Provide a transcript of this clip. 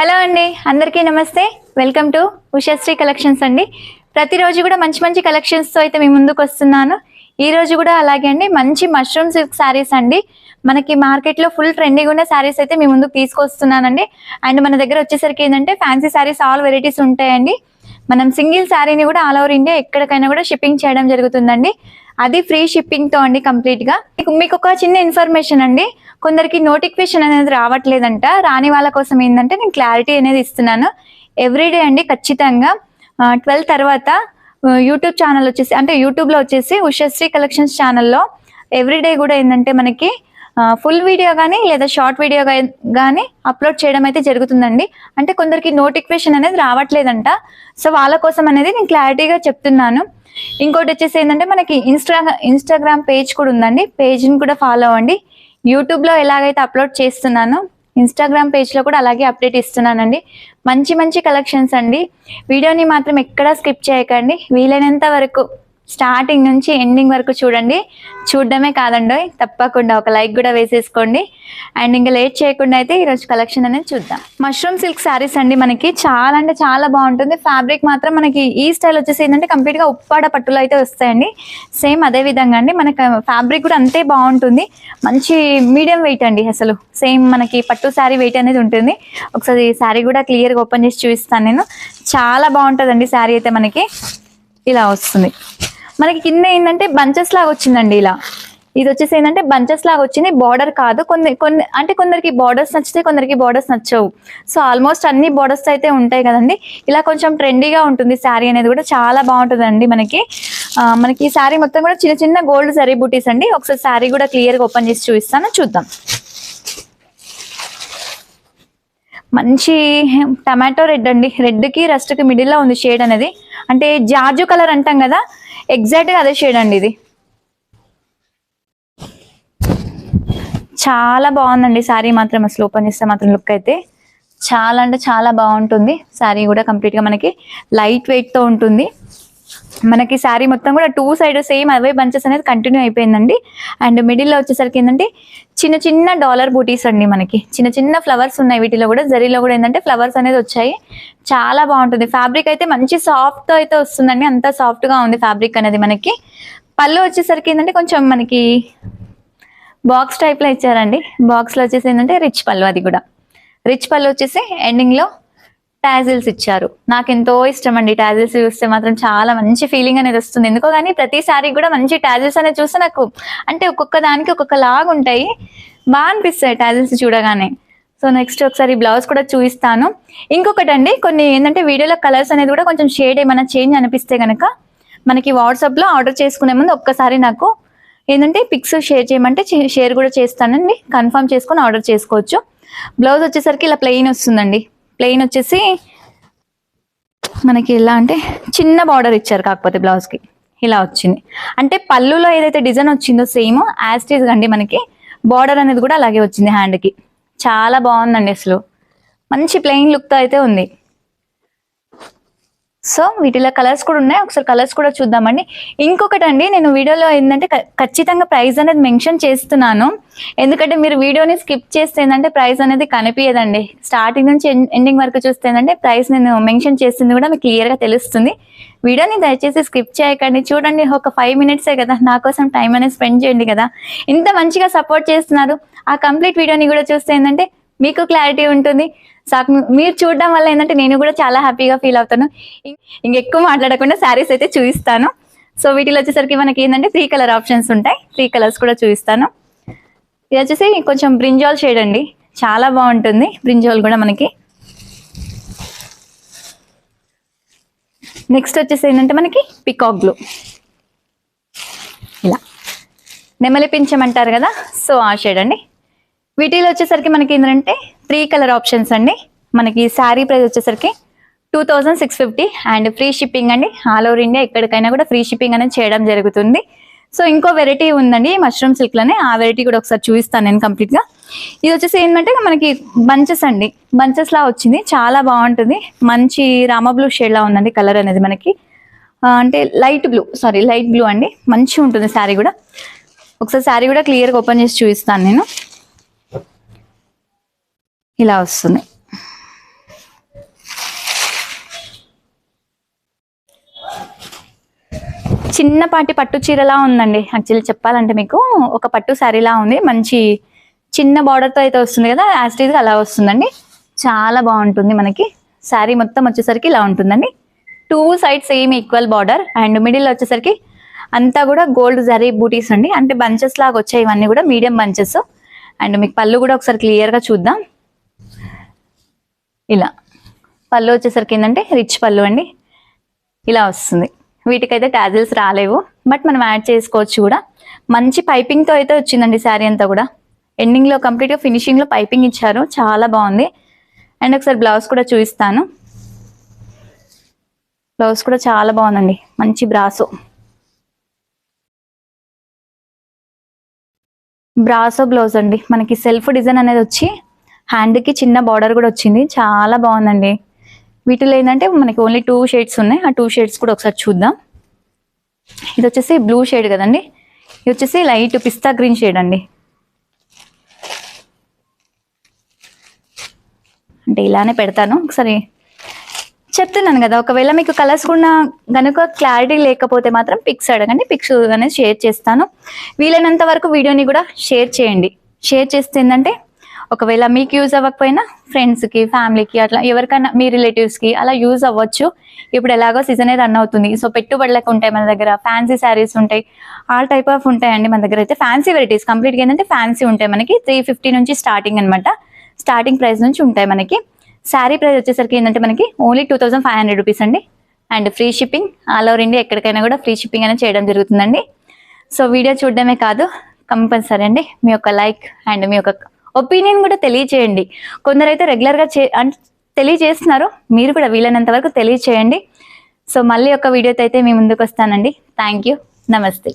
Hello అండి, అందరికీ నమస్తే. వెల్కమ్ టు ఉషశ్రీ కలెక్షన్స్ అండి. ప్రతిరోజు కూడా మంచి మంచి కలెక్షన్స్తో అయితే మీ ముందుకు వస్తున్నాను. ఈ రోజు కూడా అలాగే అండి, మంచి మష్రూమ్ సిల్క్ శారీస్ అండి. మనకి మార్కెట్లో ఫుల్ ట్రెండింగ్ ఉన్న శారీస్ అయితే మీ ముందుకు తీసుకొస్తున్నానండి. అండ్ మన దగ్గర వచ్చేసరికి ఏంటంటే ఫ్యాన్సీ శారీస్ ఆల్ వెరైటీస్ ఉంటాయండి. మనం సింగిల్ శారీని కూడా ఆల్ ఓవర్ ఇండియా ఎక్కడికైనా కూడా షిప్పింగ్ చేయడం జరుగుతుందండి. అది ఫ్రీ షిప్పింగ్తో అండి కంప్లీట్గా. మీకు ఒక చిన్న ఇన్ఫర్మేషన్ అండి, కొందరికి నోటిఫికేషన్ అనేది రావట్లేదంట. రాని వాళ్ళ కోసం ఏంటంటే నేను క్లారిటీ అనేది ఇస్తున్నాను. ఎవ్రీడే అండి ఖచ్చితంగా 12 తర్వాత యూట్యూబ్ ఛానల్ వచ్చేసి, అంటే యూట్యూబ్లో వచ్చేసి ఉషశ్రీ కలెక్షన్స్ ఛానల్లో ఎవ్రీడే కూడా ఏంటంటే మనకి ఫుల్ వీడియో కానీ లేదా షార్ట్ వీడియో కానీ అప్లోడ్ చేయడం అయితే జరుగుతుందండి. అంటే కొందరికి నోటిఫికేషన్ అనేది రావట్లేదంట. సో వాళ్ళ కోసం అనేది నేను క్లారిటీగా చెప్తున్నాను. ఇంకోటి వచ్చేసి ఏంటంటే మనకి ఇన్స్టాగ్రామ్ పేజ్ కూడా ఉందండి. పేజ్ని కూడా ఫాలో అవ్వండి. యూట్యూబ్లో ఎలాగైతే అప్లోడ్ చేస్తున్నానో ఇన్స్టాగ్రామ్ పేజ్లో కూడా అలాగే అప్డేట్ ఇస్తున్నానండి. మంచి మంచి కలెక్షన్స్ అండి. వీడియోని మాత్రం ఎక్కడా స్కిప్ చేయకండి. వీలైనంత వరకు స్టార్టింగ్ నుంచి ఎండింగ్ వరకు చూడండి. చూడడమే కాదండి, తప్పకుండా ఒక లైక్ కూడా వేసేసుకోండి. అండ్ ఇంకా లేట్ చేయకుండా అయితే ఈరోజు కలెక్షన్ అనేది చూద్దాం. మష్రూమ్ సిల్క్ శారీస్ అండి. మనకి చాలా అంటే చాలా బాగుంటుంది. ఫ్యాబ్రిక్ మాత్రం మనకి ఈ స్టైల్ వచ్చేసి ఏంటంటే కంప్లీట్గా ఉప్పాడ పట్టులో అయితే వస్తాయండి. సేమ్ అదే విధంగా అండి మనకి ఫ్యాబ్రిక్ కూడా అంతే బాగుంటుంది. మంచి మీడియం వెయిట్ అండి. అసలు సేమ్ మనకి పట్టు శారీ వెయిట్ అనేది ఉంటుంది. ఒకసారి శారీ కూడా క్లియర్గా ఓపెన్ చేసి చూపిస్తాను నేను. చాలా బాగుంటుందండి శారీ అయితే. మనకి ఇలా వస్తుంది. మనకి కింద ఏంటంటే బంచెస్ లాగా వచ్చిందండి. ఇలా ఇది వచ్చేసి ఏంటంటే బంచెస్ లాగా వచ్చింది. బార్డర్ కాదు. కొన్ని అంటే కొందరికి బార్డర్స్ నచ్చితే, కొందరికి బార్డర్స్ నచ్చవు. సో ఆల్మోస్ట్ అన్ని బార్డర్స్ అయితే ఉంటాయి కదండి. ఇలా కొంచెం ట్రెండీగా ఉంటుంది శారీ అనేది కూడా. చాలా బాగుంటుందండి. మనకి ఈ శారీ మొత్తం కూడా చిన్న చిన్న గోల్డ్ జరీ బూటీస్ అండి. ఒకసారి శారీ కూడా క్లియర్గా ఓపెన్ చేసి చూపిస్తాను, చూద్దాం. మంచి టమాటో రెడ్ అండి. రెడ్కి రస్ట్కి మిడిల్లో ఉంది షేడ్ అనేది. అంటే జార్జు కలర్ అంటాం కదా, ఎగ్జాక్ట్గా అదే షేడ్ అండి. ఇది చాలా బాగుందండి శారీ మాత్రం. అసలు ఓపెన్ చేస్తే మాత్రం లుక్ అయితే చాలా అంటే చాలా బాగుంటుంది. శారీ కూడా కంప్లీట్గా మనకి లైట్ వెయిట్తో ఉంటుంది. మనకి శారీ మొత్తం కూడా టూ సైడ్ సేమ్ అవే బంచెస్ అనేది కంటిన్యూ అయిపోయిందండి. అండ్ మిడిల్లో వచ్చేసరికి ఏంటంటే చిన్న చిన్న డాలర్ బూటీస్ అండి. మనకి చిన్న చిన్న ఫ్లవర్స్ ఉన్నాయి. వీటిలో కూడా జరీలో కూడా ఏంటంటే ఫ్లవర్స్ అనేది వచ్చాయి. చాలా బాగుంటుంది. ఫ్యాబ్రిక్ అయితే మంచి సాఫ్ట్ అయితే వస్తుందండి. అంత సాఫ్ట్గా ఉంది ఫ్యాబ్రిక్ అనేది. మనకి పళ్ళు వచ్చేసరికి ఏంటంటే కొంచెం మనకి బాక్స్ టైప్లో ఇచ్చారండి. బాక్స్లో వచ్చేసి ఏంటంటే రిచ్ పళ్ళు. అది కూడా రిచ్ పళ్ళు వచ్చేసి ఎండింగ్లో టాజిల్స్ ఇచ్చారు. నాకు ఎంతో ఇష్టం అండి టాజిల్స్ చూస్తే మాత్రం. చాలా మంచి ఫీలింగ్ అనేది వస్తుంది. ఎందుకో కానీ ప్రతి శారీ కూడా మంచి టాజిల్స్ అనేది చూస్తే నాకు అంటే ఒక్కొక్క దానికి ఒక్కొక్క లాగా ఉంటాయి. బాగా అనిపిస్తాయి టాజిల్స్ చూడగానే. సో నెక్స్ట్ ఒకసారి బ్లౌజ్ కూడా చూపిస్తాను. ఇంకొకటి అండి, కొన్ని ఏంటంటే వీడియోలో కలర్స్ అనేది కూడా కొంచెం షేడ్ ఏమైనా చేంజ్ అనిపిస్తే కనుక మనకి వాట్సాప్లో ఆర్డర్ చేసుకునే ముందు ఒక్కసారి నాకు ఏంటంటే పిక్స్ షేర్ చేయమంటే షేర్ కూడా చేస్తానండి. కన్ఫర్మ్ చేసుకొని ఆర్డర్ చేసుకోవచ్చు. బ్లౌజ్ వచ్చేసరికి ఇలా ప్లెయిన్ వస్తుందండి. ప్లెయిన్ వచ్చేసి మనకి ఎలా అంటే చిన్న బార్డర్ ఇచ్చారు. కాకపోతే బ్లౌజ్కి ఇలా వచ్చింది. అంటే పళ్ళులో ఏదైతే డిజైన్ వచ్చిందో సేమ్ యాజ్ ఇట్ ఈజ్ అండి. మనకి బార్డర్ అనేది కూడా అలాగే వచ్చింది హ్యాండ్కి. చాలా బాగుందండి. అసలు మంచి ప్లెయిన్ లుక్తో అయితే ఉంది. సో వీటిలో కలర్స్ కూడా ఉన్నాయి. ఒకసారి కలర్స్ కూడా చూద్దామండి. ఇంకొకటి అండి, నేను వీడియోలో ఏంటంటే ఖచ్చితంగా ప్రైస్ అనేది మెన్షన్ చేస్తున్నాను. ఎందుకంటే మీరు వీడియోని స్కిప్ చేస్తే ఏంటంటే ప్రైస్ అనేది కనిపించదండి. స్టార్టింగ్ నుంచి ఎండింగ్ వరకు చూస్తే ఏంటంటే ప్రైస్ నేను మెన్షన్ చేస్తుంది కూడా మీకు క్లియర్గా తెలుస్తుంది. వీడియోని దయచేసి స్కిప్ చేయకండి. చూడండి, ఒక 5 మినిట్సే కదా, నా కోసం టైం అనేది స్పెండ్ చేయండి కదా. ఇంత మంచిగా సపోర్ట్ చేస్తున్నారు. ఆ కంప్లీట్ వీడియోని కూడా చూస్తే ఏంటంటే మీకు క్లారిటీ ఉంటుంది. మీరు చూడడం వల్ల ఏంటంటే నేను కూడా చాలా హ్యాపీగా ఫీల్ అవుతాను. ఇంకెక్కువ మాట్లాడకుండా శారీస్ అయితే చూపిస్తాను. సో వీటిలో వచ్చేసరికి మనకి ఏంటంటే 3 కలర్ ఆప్షన్స్ ఉంటాయి. 3 కలర్స్ కూడా చూపిస్తాను. ఇది వచ్చేసి కొంచెం బ్రింజాల్ షేడ్ అండి. చాలా బాగుంటుంది బ్రింజాల్ కూడా మనకి. నెక్స్ట్ వచ్చేసి ఏంటంటే మనకి పికాక్ బ్లూ. ఇలా నెమలి పింఛమంటారు కదా, సో ఆ షేడ్ అండి. వీటిలో వచ్చేసరికి మనకి ఏంటంటే 3 కలర్ ఆప్షన్స్ అండి. మనకి శారీ ప్రైస్ వచ్చేసరికి 2650 అండ్ ఫ్రీ షిప్పింగ్ అండి. ఆల్ ఓవర్ ఇండియా ఎక్కడికైనా కూడా ఫ్రీ షిప్పింగ్ అనేది చేయడం జరుగుతుంది. సో ఇంకో వెరైటీ ఉందండి మష్రూమ్ సిల్క్లోనే. ఆ వెరైటీ కూడా ఒకసారి చూపిస్తాను నేను కంప్లీట్గా. ఇది వచ్చేసి ఏంటంటే మనకి బంచెస్ అండి. బంచెస్ లా వచ్చింది. చాలా బాగుంటుంది. మంచి రామ బ్లూ షేడ్ లా ఉందండి కలర్ అనేది మనకి. అంటే లైట్ బ్లూ అండి. మంచిగా ఉంటుంది శారీ కూడా. ఒకసారి శారీ కూడా క్లియర్గా ఓపెన్ చేసి చూపిస్తాను నేను. ఇలా వస్తుంది. చిన్నపాటి పట్టు చీరలా ఉందండి. యాక్చువల్లీ చెప్పాలంటే మీకు ఒక పట్టు శారీలా ఉంది. మంచి చిన్న బార్డర్తో అయితే వస్తుంది కదా, యాస్టీజ్గా అలా వస్తుందండి. చాలా బాగుంటుంది. మనకి శారీ మొత్తం వచ్చేసరికి ఇలా ఉంటుందండి. 2 sides same equal border and middle వచ్చేసరికి అంతా కూడా గోల్డ్ జరీ బూటీస్ అండి. అంటే బంచెస్ లాగా వచ్చాయి ఇవన్నీ కూడా, మీడియం బంచెస్. అండ్ మీకు పళ్ళు కూడా ఒకసారి క్లియర్గా చూద్దాం. ఇలా పళ్ళు వచ్చేసరికి ఏంటంటే రిచ్ పళ్ళు అండి, ఇలా వస్తుంది. వీటికైతే టాజిల్స్ రాలేవు, బట్ మనం యాడ్ చేసుకోవచ్చు కూడా. మంచి పైపింగ్తో అయితే వచ్చిందండి శారీ అంతా కూడా. ఎండింగ్లో కంప్లీట్గా ఫినిషింగ్లో పైపింగ్ ఇచ్చారు, చాలా బాగుంది. అండ్ ఒకసారి బ్లౌజ్ కూడా చూపిస్తాను. బ్లౌజ్ కూడా చాలా బాగుందండి, మంచి బ్రాసో బ్లౌజ్ అండి. మనకి సెల్ఫ్ డిజైన్ అనేది వచ్చి హ్యాండ్కి చిన్న బార్డర్ కూడా వచ్చింది, చాలా బాగుందండి. వీటిలో ఏంటంటే మనకి ఓన్లీ 2 షేడ్స్ ఉన్నాయి. ఆ 2 షేడ్స్ కూడా ఒకసారి చూద్దాం. ఇది వచ్చేసి బ్లూ షేడ్ కదండి, ఇది వచ్చేసి లైట్ పిస్తా గ్రీన్ షేడ్ అండి. అంటే ఇలానే పెడతాను, ఒకసారి చెప్తున్నాను కదా. ఒకవేళ మీకు కలర్స్ కూడా కనుక క్లారిటీ లేకపోతే మాత్రం పిక్స్ అడగండి, పిక్స్ అనేది షేర్ చేస్తాను. వీలైనంత వరకు వీడియోని కూడా షేర్ చేయండి. షేర్ చేస్తే ఏంటంటే ఒకవేళ మీకు యూజ్ అవ్వకపోయినా ఫ్రెండ్స్కి, ఫ్యామిలీకి, అట్లా ఎవరికైనా మీ రిలేటివ్స్కి అలా యూజ్ అవ్వచ్చు. ఇప్పుడు ఎలాగో సీజన్ రన్ అవుతుంది, సో పెట్టుబడులకు ఉంటాయి మన దగ్గర. ఫ్యాన్సీ శారీస్ ఉంటాయి, ఆల్ టైప్ ఆఫ్ ఉంటాయండి మన దగ్గర. అయితే ఫ్యాన్సీ వెరైటీస్ కంప్లీట్గా ఏంటంటే ఫ్యాన్సీ ఉంటాయి మనకి. 350 నుంచి స్టార్టింగ్ అనమాట. స్టార్టింగ్ ప్రైస్ నుంచి ఉంటాయి మనకి. శారీ ప్రైస్ వచ్చేసరికి ఏంటంటే మనకి ఓన్లీ 2500 రూపీస్ అండి. And free shipping, all over India ఎక్కడికైనా కూడా ఫ్రీ షిప్పింగ్ అనేది చేయడం జరుగుతుందండి. సో వీడియో చూడడమే కాదు, కంపల్సరీ అండి మీ యొక్క లైక్ అండ్ మీ యొక్క ఒపీనియన్ కూడా తెలియచేయండి. కొందరైతే రెగ్యులర్గా తెలియజేస్తున్నారు, మీరు కూడా వీలైనంత వరకు తెలియచేయండి. సో మళ్ళీ ఒక వీడియోతో అయితే మీ ముందుకు వస్తానండి. థ్యాంక్ యూ, నమస్తే.